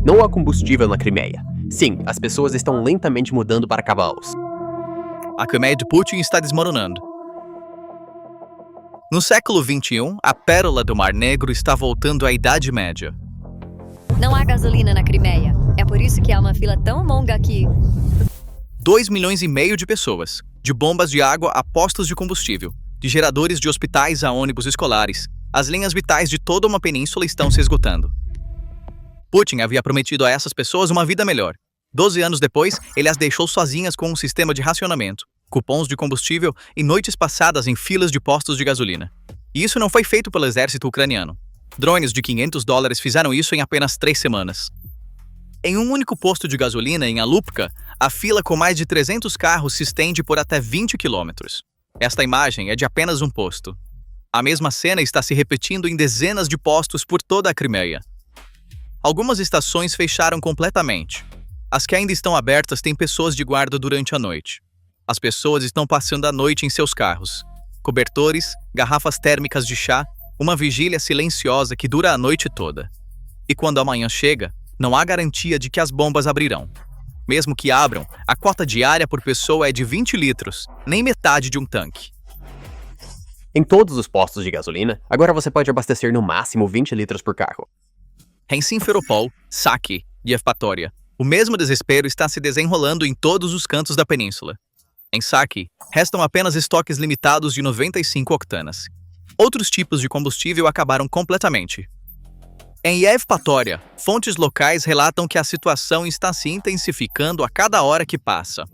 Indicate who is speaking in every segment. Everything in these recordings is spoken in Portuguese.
Speaker 1: Não há combustível na Crimeia. Sim, as pessoas estão lentamente mudando para cavalos.
Speaker 2: A Crimeia de Putin está desmoronando. No século XXI, a pérola do Mar Negro está voltando à Idade Média.
Speaker 3: Não há gasolina na Crimeia. É por isso que há uma fila tão longa aqui.
Speaker 2: 2,5 milhões de pessoas, de bombas de água a postos de combustível, de geradores de hospitais a ônibus escolares, as linhas vitais de toda uma península estão se esgotando. Putin havia prometido a essas pessoas uma vida melhor. 12 anos depois, ele as deixou sozinhas com um sistema de racionamento, cupons de combustível e noites passadas em filas de postos de gasolina. E isso não foi feito pelo exército ucraniano. Drones de $500 fizeram isso em apenas 3 semanas. Em um único posto de gasolina em Alupka, a fila com mais de 300 carros se estende por até 20 quilômetros. Esta imagem é de apenas um posto. A mesma cena está se repetindo em dezenas de postos por toda a Crimeia. Algumas estações fecharam completamente. As que ainda estão abertas têm pessoas de guarda durante a noite. As pessoas estão passando a noite em seus carros. Cobertores, garrafas térmicas de chá, uma vigília silenciosa que dura a noite toda. E quando a manhã chega, não há garantia de que as bombas abrirão. Mesmo que abram, a cota diária por pessoa é de 20 litros, nem metade de um tanque.
Speaker 1: Em todos os postos de gasolina, agora você pode abastecer no máximo 20 litros por carro.
Speaker 2: Em Simferopol, Saki e Evpatória, o mesmo desespero está se desenrolando em todos os cantos da península. Em Saki, restam apenas estoques limitados de 95 octanas. Outros tipos de combustível acabaram completamente. Em Evpatória, fontes locais relatam que a situação está se intensificando a cada hora que passa.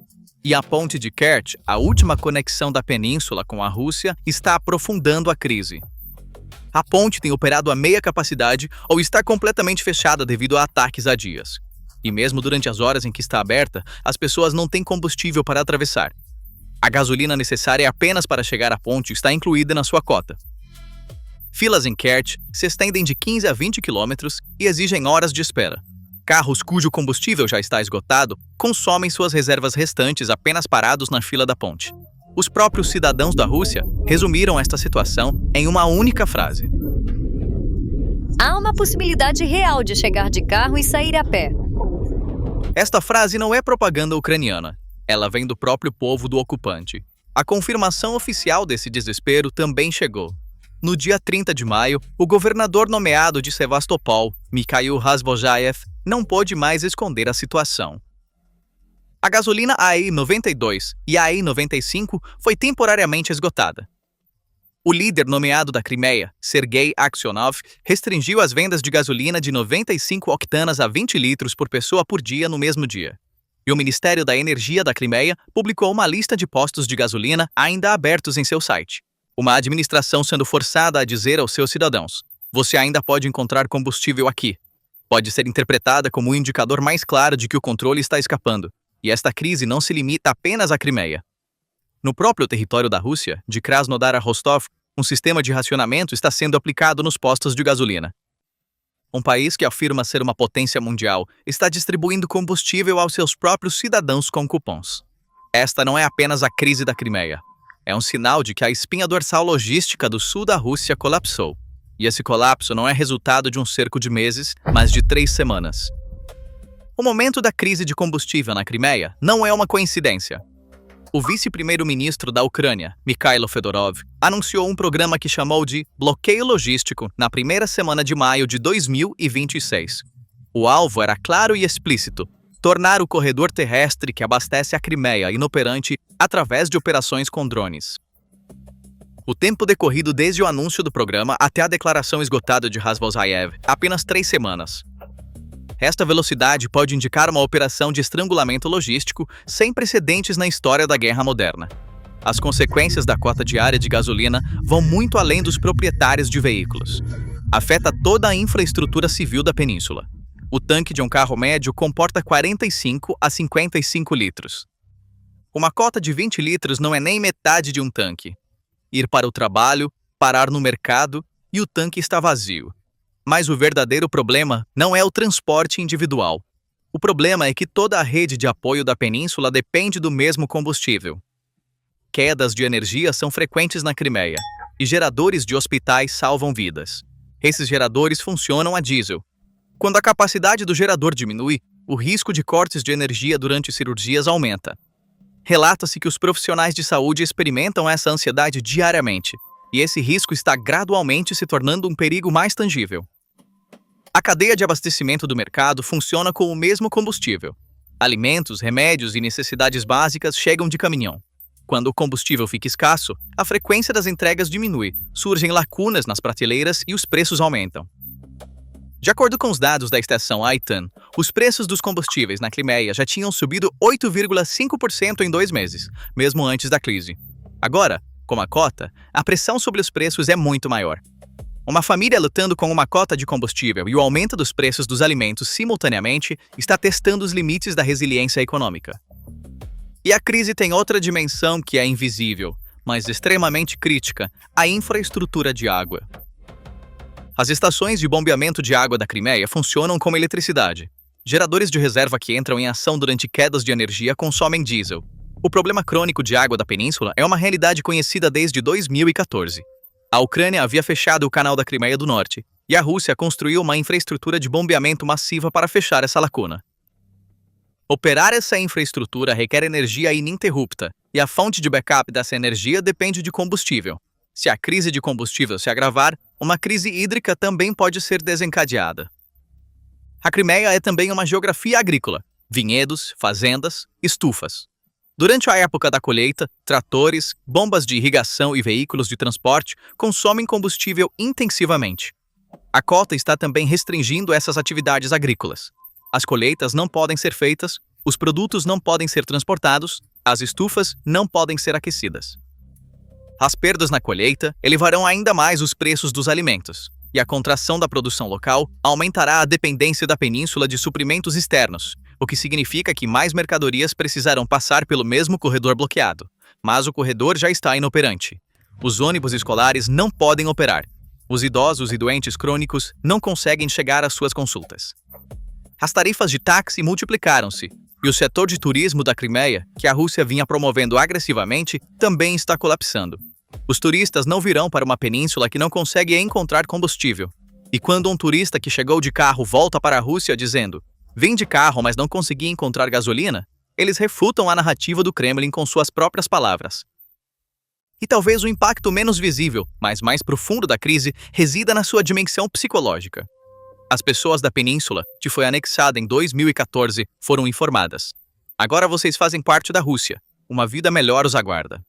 Speaker 2: E a ponte de Kerch, a última conexão da península com a Rússia, está aprofundando a crise. A ponte tem operado a meia capacidade ou está completamente fechada devido a ataques há dias. E mesmo durante as horas em que está aberta, as pessoas não têm combustível para atravessar. A gasolina necessária apenas para chegar à ponte está incluída na sua cota. Filas em Kerch se estendem de 15 a 20 quilômetros e exigem horas de espera. Carros cujo combustível já está esgotado consomem suas reservas restantes apenas parados na fila da ponte. Os próprios cidadãos da Rússia resumiram esta situação em uma única frase.
Speaker 3: Há uma possibilidade real de chegar de carro e sair a pé.
Speaker 2: Esta frase não é propaganda ucraniana. Ela vem do próprio povo do ocupante. A confirmação oficial desse desespero também chegou. No dia 30 de maio, o governador nomeado de Sevastopol, Mikhail Razvojaev, não pôde mais esconder a situação. A gasolina AI-92 e AI-95 foi temporariamente esgotada. O líder nomeado da Crimeia, Sergei Aksionov, restringiu as vendas de gasolina de 95 octanas a 20 litros por pessoa por dia no mesmo dia. E o Ministério da Energia da Crimeia publicou uma lista de postos de gasolina ainda abertos em seu site. Uma administração sendo forçada a dizer aos seus cidadãos: você ainda pode encontrar combustível aqui. Pode ser interpretada como um indicador mais claro de que o controle está escapando. E esta crise não se limita apenas à Crimeia. No próprio território da Rússia, de Krasnodar a Rostov, um sistema de racionamento está sendo aplicado nos postos de gasolina. Um país que afirma ser uma potência mundial está distribuindo combustível aos seus próprios cidadãos com cupons. Esta não é apenas a crise da Crimeia. É um sinal de que a espinha dorsal logística do sul da Rússia colapsou. E esse colapso não é resultado de um cerco de meses, mas de 3 semanas. O momento da crise de combustível na Crimeia não é uma coincidência. O vice-primeiro-ministro da Ucrânia, Mikhailo Fedorov, anunciou um programa que chamou de bloqueio logístico na primeira semana de maio de 2026. O alvo era claro e explícito: tornar o corredor terrestre que abastece a Crimeia inoperante através de operações com drones. O tempo decorrido desde o anúncio do programa até a declaração esgotada de Razvojaev, apenas 3 semanas. Esta velocidade pode indicar uma operação de estrangulamento logístico sem precedentes na história da guerra moderna. As consequências da cota diária de gasolina vão muito além dos proprietários de veículos. Afeta toda a infraestrutura civil da península. O tanque de um carro médio comporta 45 a 55 litros. Uma cota de 20 litros não é nem metade de um tanque. Ir para o trabalho, parar no mercado e o tanque está vazio. Mas o verdadeiro problema não é o transporte individual. O problema é que toda a rede de apoio da península depende do mesmo combustível. Quedas de energia são frequentes na Crimeia, e geradores de hospitais salvam vidas. Esses geradores funcionam a diesel. Quando a capacidade do gerador diminui, o risco de cortes de energia durante cirurgias aumenta. Relata-se que os profissionais de saúde experimentam essa ansiedade diariamente, e esse risco está gradualmente se tornando um perigo mais tangível. A cadeia de abastecimento do mercado funciona com o mesmo combustível. Alimentos, remédios e necessidades básicas chegam de caminhão. Quando o combustível fica escasso, a frequência das entregas diminui, surgem lacunas nas prateleiras e os preços aumentam. De acordo com os dados da estação Aitan, os preços dos combustíveis na Crimeia já tinham subido 8,5% em 2 meses, mesmo antes da crise. Agora, com a cota, a pressão sobre os preços é muito maior. Uma família lutando com uma cota de combustível e o aumento dos preços dos alimentos simultaneamente está testando os limites da resiliência econômica. E a crise tem outra dimensão que é invisível, mas extremamente crítica: a infraestrutura de água. As estações de bombeamento de água da Crimeia funcionam como eletricidade. Geradores de reserva que entram em ação durante quedas de energia consomem diesel. O problema crônico de água da península é uma realidade conhecida desde 2014. A Ucrânia havia fechado o canal da Crimeia do Norte, e a Rússia construiu uma infraestrutura de bombeamento massiva para fechar essa lacuna. Operar essa infraestrutura requer energia ininterrupta, e a fonte de backup dessa energia depende de combustível. Se a crise de combustível se agravar, uma crise hídrica também pode ser desencadeada. A Crimeia é também uma geografia agrícola: vinhedos, fazendas, estufas. Durante a época da colheita, tratores, bombas de irrigação e veículos de transporte consomem combustível intensivamente. A cota está também restringindo essas atividades agrícolas. As colheitas não podem ser feitas, os produtos não podem ser transportados, as estufas não podem ser aquecidas. As perdas na colheita elevarão ainda mais os preços dos alimentos, e a contração da produção local aumentará a dependência da península de suprimentos externos, o que significa que mais mercadorias precisarão passar pelo mesmo corredor bloqueado. Mas o corredor já está inoperante. Os ônibus escolares não podem operar. Os idosos e doentes crônicos não conseguem chegar às suas consultas. As tarifas de táxi multiplicaram-se, e o setor de turismo da Crimeia, que a Rússia vinha promovendo agressivamente, também está colapsando. Os turistas não virão para uma península que não consegue encontrar combustível. E quando um turista que chegou de carro volta para a Rússia dizendo: "Vim de carro, mas não consegui encontrar gasolina", eles refutam a narrativa do Kremlin com suas próprias palavras. E talvez o impacto menos visível, mas mais profundo da crise, resida na sua dimensão psicológica. As pessoas da península, que foi anexada em 2014, foram informadas: "Agora vocês fazem parte da Rússia. Uma vida melhor os aguarda."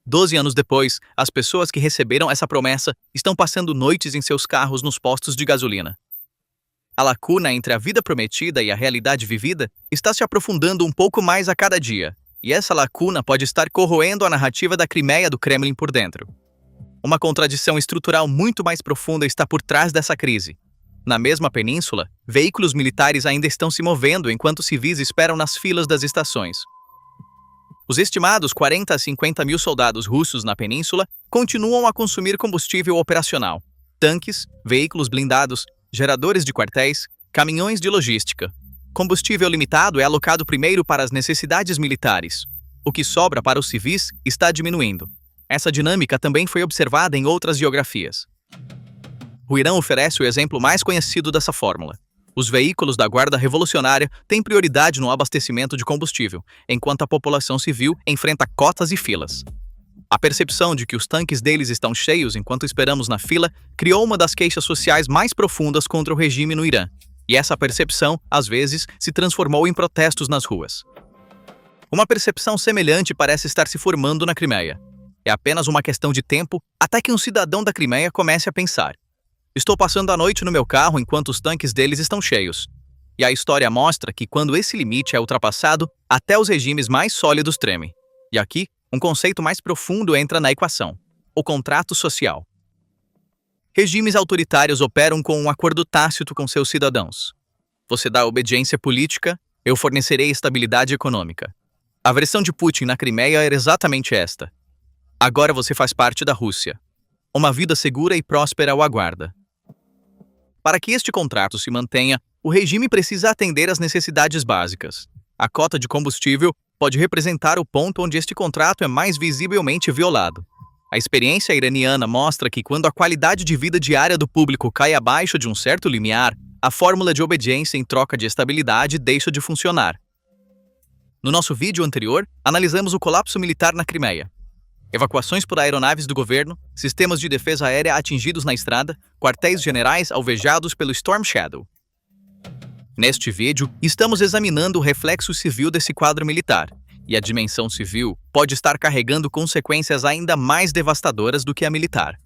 Speaker 2: 12 anos depois, as pessoas que receberam essa promessa estão passando noites em seus carros nos postos de gasolina. A lacuna entre a vida prometida e a realidade vivida está se aprofundando um pouco mais a cada dia, e essa lacuna pode estar corroendo a narrativa da Crimeia do Kremlin por dentro. Uma contradição estrutural muito mais profunda está por trás dessa crise. Na mesma península, veículos militares ainda estão se movendo enquanto civis esperam nas filas das estações. Os estimados 40 a 50 mil soldados russos na península continuam a consumir combustível operacional: tanques, veículos blindados, geradores de quartéis, caminhões de logística. Combustível limitado é alocado primeiro para as necessidades militares. O que sobra para os civis está diminuindo. Essa dinâmica também foi observada em outras geografias. O Irã oferece o exemplo mais conhecido dessa fórmula. Os veículos da Guarda Revolucionária têm prioridade no abastecimento de combustível, enquanto a população civil enfrenta cotas e filas. A percepção de que os tanques deles estão cheios enquanto esperamos na fila criou uma das queixas sociais mais profundas contra o regime no Irã, e essa percepção, às vezes, se transformou em protestos nas ruas. Uma percepção semelhante parece estar se formando na Crimeia. É apenas uma questão de tempo até que um cidadão da Crimeia comece a pensar: "Estou passando a noite no meu carro enquanto os tanques deles estão cheios." E a história mostra que quando esse limite é ultrapassado, até os regimes mais sólidos tremem. E aqui, um conceito mais profundo entra na equação: o contrato social. Regimes autoritários operam com um acordo tácito com seus cidadãos. Você dá obediência política, eu fornecerei estabilidade econômica. A versão de Putin na Crimeia era exatamente esta: "Agora você faz parte da Rússia. Uma vida segura e próspera o aguarda." Para que este contrato se mantenha, o regime precisa atender às necessidades básicas. A cota de combustível pode representar o ponto onde este contrato é mais visivelmente violado. A experiência iraniana mostra que quando a qualidade de vida diária do público cai abaixo de um certo limiar, a fórmula de obediência em troca de estabilidade deixa de funcionar. No nosso vídeo anterior, analisamos o colapso militar na Crimeia. Evacuações por aeronaves do governo, sistemas de defesa aérea atingidos na estrada, quartéis generais alvejados pelo Storm Shadow. Neste vídeo, estamos examinando o reflexo civil desse quadro militar, e a dimensão civil pode estar carregando consequências ainda mais devastadoras do que a militar.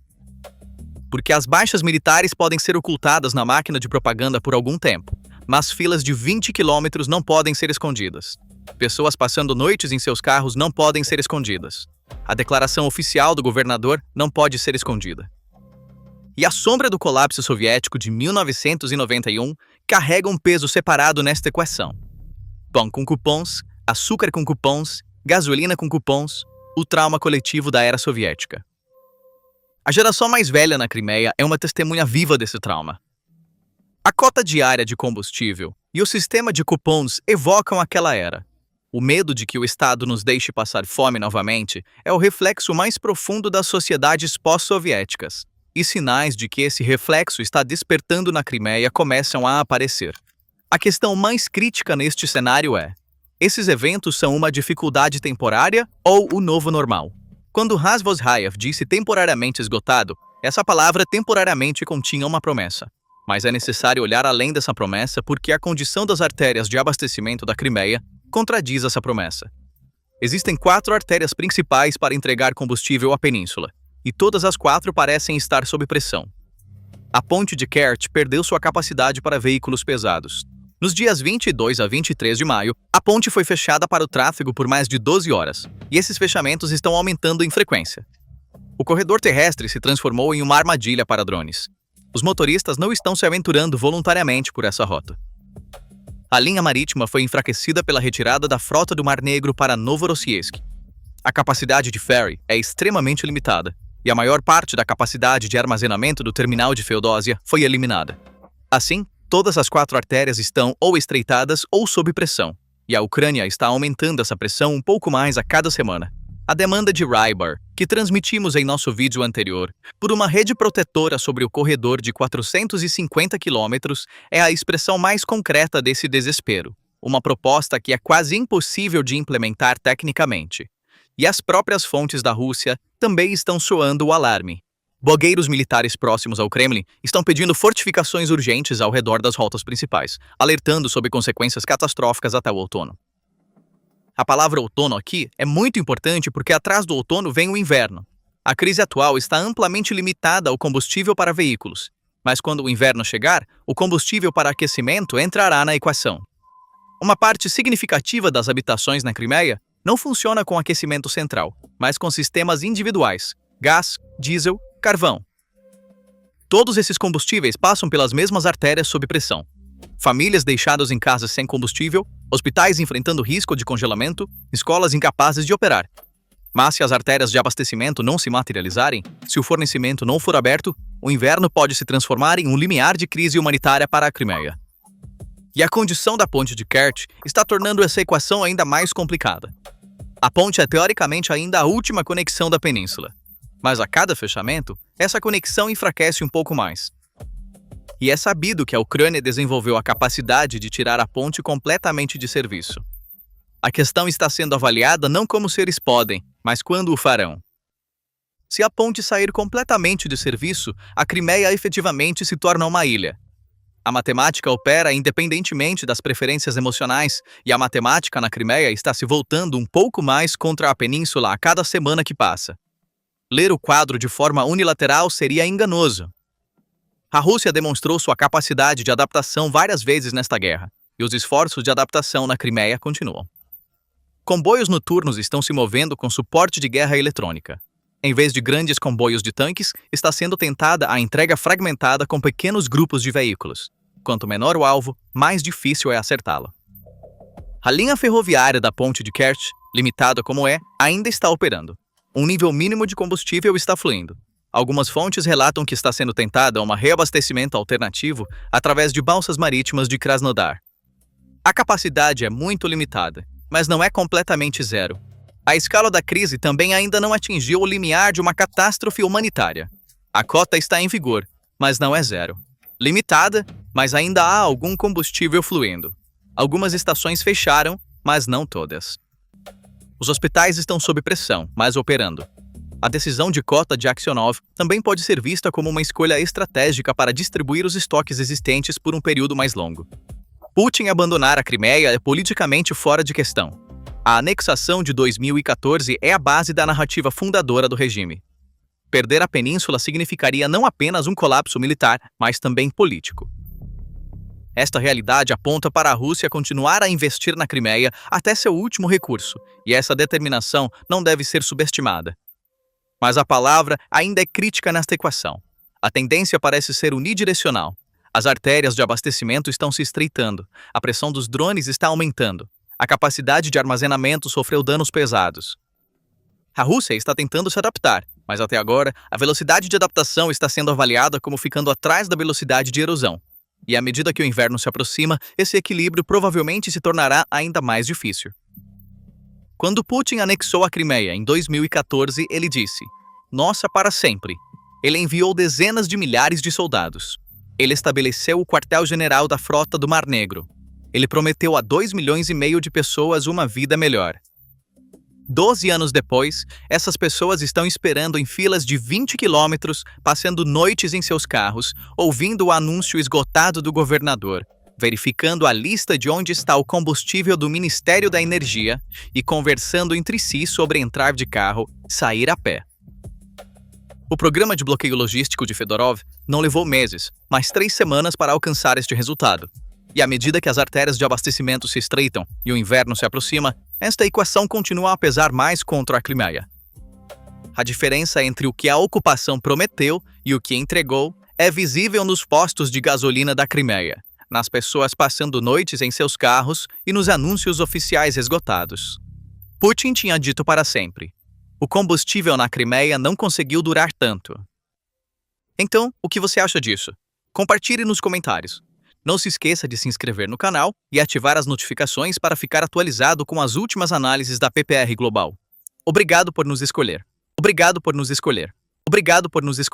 Speaker 2: Porque as baixas militares podem ser ocultadas na máquina de propaganda por algum tempo, mas filas de 20 quilômetros não podem ser escondidas. Pessoas passando noites em seus carros não podem ser escondidas. A declaração oficial do governador não pode ser escondida. E a sombra do colapso soviético de 1991 carrega um peso separado nesta equação. Pão com cupons, açúcar com cupons, gasolina com cupons, o trauma coletivo da era soviética. A geração mais velha na Crimeia é uma testemunha viva desse trauma. A cota diária de combustível e o sistema de cupons evocam aquela era. O medo de que o Estado nos deixe passar fome novamente é o reflexo mais profundo das sociedades pós-soviéticas, e sinais de que esse reflexo está despertando na Crimeia começam a aparecer. A questão mais crítica neste cenário é: esses eventos são uma dificuldade temporária ou o novo normal? Quando Razvozhaev disse temporariamente esgotado, essa palavra temporariamente continha uma promessa. Mas é necessário olhar além dessa promessa porque a condição das artérias de abastecimento da Crimeia contradiz essa promessa. Existem 4 artérias principais para entregar combustível à península, e todas as 4 parecem estar sob pressão. A ponte de Kerch perdeu sua capacidade para veículos pesados. Nos dias 22 a 23 de maio, a ponte foi fechada para o tráfego por mais de 12 horas, e esses fechamentos estão aumentando em frequência. O corredor terrestre se transformou em uma armadilha para drones. Os motoristas não estão se aventurando voluntariamente por essa rota. A linha marítima foi enfraquecida pela retirada da frota do Mar Negro para Novorossiysk. A capacidade de ferry é extremamente limitada, e a maior parte da capacidade de armazenamento do terminal de Feodósia foi eliminada. Assim, todas as 4 artérias estão ou estreitadas ou sob pressão, e a Ucrânia está aumentando essa pressão um pouco mais a cada semana. A demanda de Rybar, que transmitimos em nosso vídeo anterior, por uma rede protetora sobre o corredor de 450 quilômetros é a expressão mais concreta desse desespero, uma proposta que é quase impossível de implementar tecnicamente. E as próprias fontes da Rússia também estão soando o alarme. Blogueiros militares próximos ao Kremlin estão pedindo fortificações urgentes ao redor das rotas principais, alertando sobre consequências catastróficas até o outono. A palavra outono aqui é muito importante porque atrás do outono vem o inverno. A crise atual está amplamente limitada ao combustível para veículos, mas quando o inverno chegar, o combustível para aquecimento entrará na equação. Uma parte significativa das habitações na Crimeia não funciona com aquecimento central, mas com sistemas individuais, gás, diesel, carvão. Todos esses combustíveis passam pelas mesmas artérias sob pressão. Famílias deixadas em casas sem combustível, hospitais enfrentando risco de congelamento, escolas incapazes de operar. Mas se as artérias de abastecimento não se materializarem, se o fornecimento não for aberto, o inverno pode se transformar em um limiar de crise humanitária para a Crimeia. E a condição da ponte de Kerch está tornando essa equação ainda mais complicada. A ponte é teoricamente ainda a última conexão da península, mas a cada fechamento, essa conexão enfraquece um pouco mais. E é sabido que a Ucrânia desenvolveu a capacidade de tirar a ponte completamente de serviço. A questão está sendo avaliada não como se eles podem, mas quando o farão. Se a ponte sair completamente de serviço, a Crimeia efetivamente se torna uma ilha. A matemática opera independentemente das preferências emocionais, e a matemática na Crimeia está se voltando um pouco mais contra a península a cada semana que passa. Ler o quadro de forma unilateral seria enganoso. A Rússia demonstrou sua capacidade de adaptação várias vezes nesta guerra, e os esforços de adaptação na Crimeia continuam. Comboios noturnos estão se movendo com suporte de guerra eletrônica. Em vez de grandes comboios de tanques, está sendo tentada a entrega fragmentada com pequenos grupos de veículos. Quanto menor o alvo, mais difícil é acertá-lo. A linha ferroviária da ponte de Kerch, limitada como é, ainda está operando. Um nível mínimo de combustível está fluindo. Algumas fontes relatam que está sendo tentada um reabastecimento alternativo através de balsas marítimas de Krasnodar. A capacidade é muito limitada, mas não é completamente zero. A escala da crise também ainda não atingiu o limiar de uma catástrofe humanitária. A cota está em vigor, mas não é zero. Limitada, Mas ainda há algum combustível fluindo. Algumas estações fecharam, mas não todas. Os hospitais estão sob pressão, mas operando. A decisão de cota de Aksionov também pode ser vista como uma escolha estratégica para distribuir os estoques existentes por um período mais longo. Putin abandonar a Crimeia é politicamente fora de questão. A anexação de 2014 é a base da narrativa fundadora do regime. Perder a península significaria não apenas um colapso militar, mas também político. Esta realidade aponta para a Rússia continuar a investir na Crimeia até seu último recurso, e essa determinação não deve ser subestimada. Mas a palavra ainda é crítica nesta equação. A tendência parece ser unidirecional. As artérias de abastecimento estão se estreitando, a pressão dos drones está aumentando, a capacidade de armazenamento sofreu danos pesados. A Rússia está tentando se adaptar, mas até agora a velocidade de adaptação está sendo avaliada como ficando atrás da velocidade de erosão. E à medida que o inverno se aproxima, esse equilíbrio provavelmente se tornará ainda mais difícil. Quando Putin anexou a Crimeia em 2014, ele disse: "Nossa, para sempre." Ele enviou dezenas de milhares de soldados. Ele estabeleceu o quartel-general da frota do Mar Negro. Ele prometeu a 2,5 milhões de pessoas uma vida melhor. 12 anos depois, essas pessoas estão esperando em filas de 20 quilômetros, passando noites em seus carros, ouvindo o anúncio esgotado do governador, verificando a lista de onde está o combustível do Ministério da Energia e conversando entre si sobre entrar de carro, sair a pé. O programa de bloqueio logístico de Fedorov não levou meses, mas 3 semanas para alcançar este resultado. E à medida que as artérias de abastecimento se estreitam e o inverno se aproxima, esta equação continua a pesar mais contra a Crimeia. A diferença entre o que a ocupação prometeu e o que entregou é visível nos postos de gasolina da Crimeia, nas pessoas passando noites em seus carros e nos anúncios oficiais esgotados. Putin tinha dito para sempre: o combustível na Crimeia não conseguiu durar tanto. Então, o que você acha disso? Compartilhe nos comentários. Não se esqueça de se inscrever no canal e ativar as notificações para ficar atualizado com as últimas análises da PPR Global. Obrigado por nos escolher. Obrigado por nos escolher. Obrigado por nos escolher.